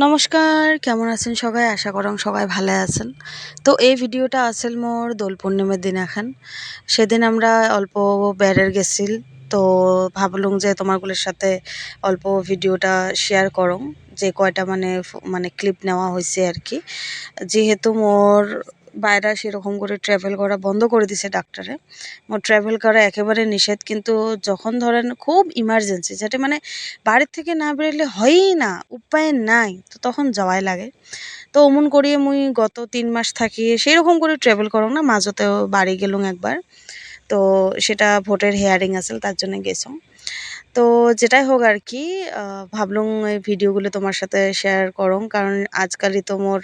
নমস্কার, কেমন আছেন সবাই? আশা করং সবাই ভালো আছেন। তো এই ভিডিওটা আসিল মোর দোল পূর্ণিমার দিন এখন। সেদিন আমরা অল্প বেড়ার গেছিল। তো ভাবলুম যে তোমারগুলোর সাথে অল্প ভিডিওটা শেয়ার করং, যে কয়টা মানে ক্লিপ নেওয়া হয়েছে আর কি। যেহেতু মোর বাইরে সেরকম করে ট্রাভেল করা বন্ধ করে দিছে ডাক্তারে। মোর ট্রাভেল করা একেবারে নিষেধ, কিন্তু যখন ধরেন খুব ইমার্জেন্সি, যেটা মানে বাড়ির থেকে না বেরোলে হয়ই না, উপায় নাই, তো তখন যাওয়াই লাগে। তো অমন করিয়ে মুই গত 3 মাস থাকি সেরকম করে ট্রাভেল করং না, মাঝতেও বাড়ি গেলুম একবার। তো সেটা ভোটের হেয়ারিং আছিল, তার জন্য গেছুম। তো যেটাই হোক আর কি, ভাবলুম এই ভিডিওগুলো তোমার সাথে শেয়ার করং, কারণ আজকালই তো মোর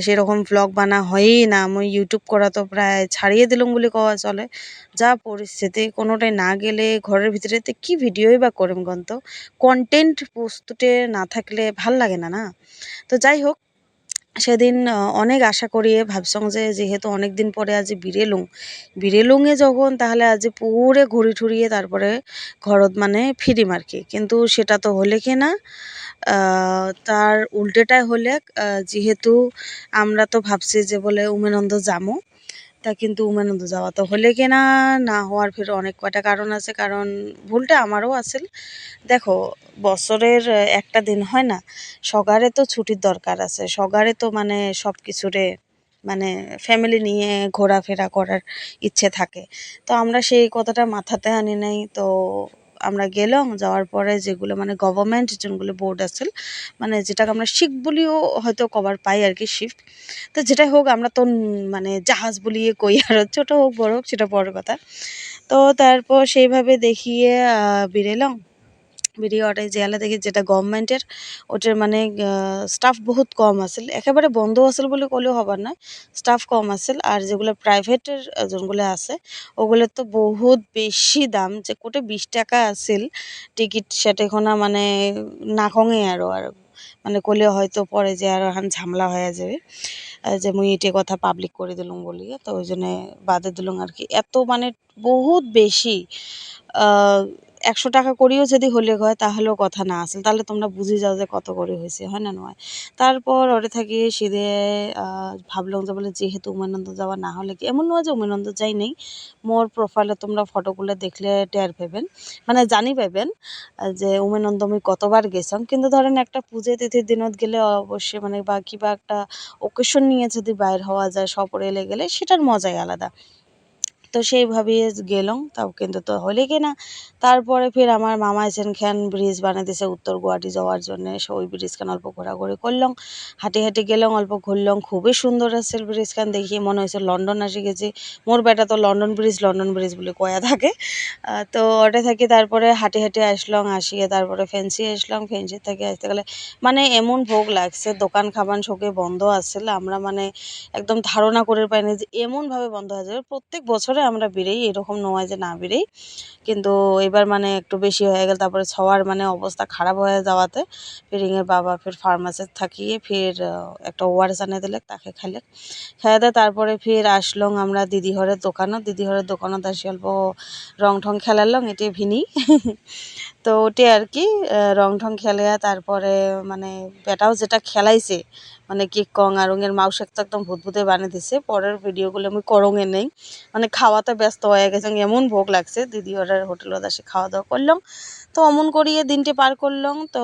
সেরকম ভ্লগ বানা হয়ই না। মুই ইউটিউব করা তো প্রায় ছাড়িয়ে দিলুম বলে কওয়া চলে। যা পরিস্থিতি, কোনোটাই না গেলে ঘরের ভিতরেতে কি ভিডিওই বা করিম গন্ত, কন্টেন্ট প্রস্তুতে না থাকলে ভাল লাগে না, না? তো যাই হোক, সেদিন অনেক আশা করিয়ে ভাবছং যে যেহেতু অনেক দিন পরে আজ বিরেলুঙে যখন, তাহলে আজ পুরে ঘুরি ঠুরিয়ে তারপরে ঘরত মানে ফিরিম আর কি। কিন্তু সেটা তো হলে কি না, তার উল্টেটাই হলে। যেহেতু আমরা তো ভাবছি যে বলে উমেনন্দ যামো, তা কিন্তু উমানন্দ যাওয়া তো হলে কি না, না হওয়ার ফের অনেক কয়টা কারণ আছে। কারণ ভুলটা আমারও আছিল। দেখো, বছরের একটা দিন হয় না, সগারে তো ছুটির দরকার আছে, সগারে তো মানে সব কিছুরে মানে ফ্যামিলি নিয়ে ঘোরাফেরা করার ইচ্ছে থাকে। তো আমরা সেই কথাটা মাথাতে আনি নাই। তো আমরা গেলাম, যাওয়ার পরে যেগুলো মানে গভর্নমেন্ট যেগুলো বোর্ড আছে, মানে যেটাকে আমরা শিফট বলিও হয়তো কভার পাই আর কি, শিফট। তো যেটাই হোক, আমরা তো মানে জাহাজ বলিয়ে কই, আর ছোট হোক বড় হোক সেটা বড় কথা। তো তারপর সেইভাবে দেখিয়ে বেরেলাম। ভিডিও ওটাই জেলা দেখি যেটা গভর্নমেন্টের, ওটার মানে স্টাফ বহুত কম আছিল, একেবারে বন্ধ আছিল বলে কলেও হবার নয়, স্টাফ কম আছিল। আর যেগুলো প্রাইভেটের যেগুলো আছে, ওগুলোর তো বহুত বেশি দাম, যে কোটে 20 টাকা আছিল টিকিট, সেটাখানা মানে না কঙে আর মানে কলে হয়তো পরে যে আর এখন ঝামেলা হয়ে যাবে, যে মুই এটি কথা পাবলিক করে দিলুম বলিয়ে, তো ওই জন্যে বাদে দিলুম আর কি। এত মানে বহুত বেশি, 100 টাকা করেও যদি হলে হয় তাহলেও কথা না আসল, তাহলে তোমরা বুঝে যাও যে কত করে হয়েছে, হয় না নয়? তারপর ওরে থাকি সিধে ভাবলাম যে বলে যেহেতু উমানন্দ যাওয়া না হলে কি, এমন নয় যে উমানন্দ যাই নেই। মোর প্রোফাইলে তোমরা ফটোগুলো দেখলে টের পাবেন, মানে জানি পাবেন যে উমানন্দ আমি কতবার গেছাম। কিন্তু ধরেন একটা পুজো তিথির দিনত গেলে অবশ্যই মানে, বা কিবা একটা ওকেশন নিয়ে যদি বাইর হওয়া যায় সপরিয়ালে গেলে, সেটার মজাই আলাদা। তো সেইভাবে গেলাম, তাও কিন্তু তো হলে কি না। তারপরে ফির আমার মামা এসেন খান ব্রিজ বানিয়ে দিছে উত্তর গুয়াহাটি যাওয়ার জন্য, ওই ব্রিজখান অল্প ঘোরাঘুরি করলাম, হাঁটি হাঁটি গেলাম, অল্প ঘুরলাম। খুবই সুন্দর আছে ব্রিজখান, দেখি মনে হয়েছে লন্ডন আসি গেছি। মোর বেটা তো লন্ডন ব্রিজ বলে কয়া থাকে। তো ওটা থাকি তারপরে হাঁটি হাঁটি আসলাম, আসিয়ে তারপরে ফেন্সি আসলাম। ফেন্সি থেকে আসতে গেলে মানে এমন ভোগ লাগছে, দোকান খাবান সবই বন্ধ আসছিল। আমরা মানে একদম ধারণা করে পাইনি যে এমনভাবে বন্ধ হয়ে যাবে। প্রত্যেক বছরে আমরা বেরোই, এরকম নয় যে না বেরোই, কিন্তু এবার মানে একটু বেশি হয়ে গেল। তারপরে সবার মানে অবস্থা খারাপ হয়ে যাওয়াতে ফিরিংয়ের বাবা ফির ফার্মাসিতে থাকিয়ে ফির একটা ওআরএস আনিয়ে দিলে, তাকে খাইলে খাইয়ে দেয়। তারপরে ফির আসলাম আমরা দিদিহরের দোকানত আসি অল্প রং ঠং খেলালাম, এটি ভিনি। তো ওটি আর কি, রং ঠং খেলে তারপরে মানে বেটাও যেটা খেলাইছে, মানে কি কং আর রঙের মাউস একটা একদম ভূতভূতে বানিয়ে দিছে। পরের ভিডিওগুলো আমি করঙে নেই, মানে খাওয়াতে ব্যস্ত হয়ে গেছে, এমন ভোগ লাগছে। দিদি ওরা হোটেলত আসে খাওয়া দাওয়া করলাম। তো অমন করিয়ে দিনটি পার করলাম। তো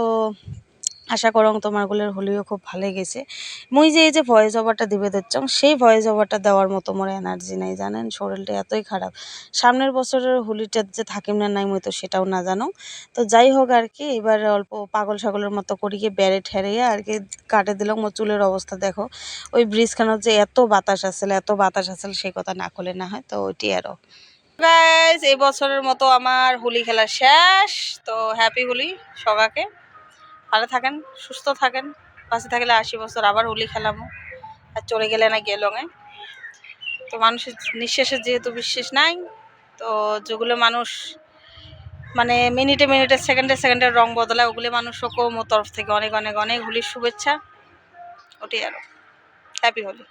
আশা করং তোমারগুলোর হলিও খুব ভালো গেছে। মুই যে এই যে ভয়েস ওভারটা দিবে দিচ্ছং, সেই ভয়েস ওভারটা দেওয়ার মতো মোর এনার্জি নাই, জানেন? শরীরটা এতই খারাপ। সামনের বছরের হোলিটা যে থাকিম না নাই মুই তো সেটাও না জানো। তো যাই হোক আর কি, এবার অল্প পাগল ছাগলের মতো করিয়ে বেড়ে ঠেরিয়ে আর কি কাটে দিলাম। মোর চুলের অবস্থা দেখো, ওই ব্রিজখানত যে এত বাতাস আসলে সেই কথা না করলে না হয়। তো ওইটি আরও গাইজ, এই বছরের মতো আমার হোলি খেলা শেষ। তো হ্যাপি হোলি সবাইকে, ভালো থাকেন, সুস্থ থাকেন, পাশে থাকলে 80 বছর আবার হোলি খেলামো, আর চলে গেলে না গেলঙে। তো মানুষের নিঃশ্বাসের যেহেতু বিশ্বাস নাই, তো যেগুলো মানুষ মানে মিনিটে মিনিটে সেকেন্ডে রং বদলায়, ওগুলো মানুষকে মোর তরফ থেকে অনেক অনেক অনেক হোলির শুভেচ্ছা। ওটাই আরও হ্যাপি হোলি।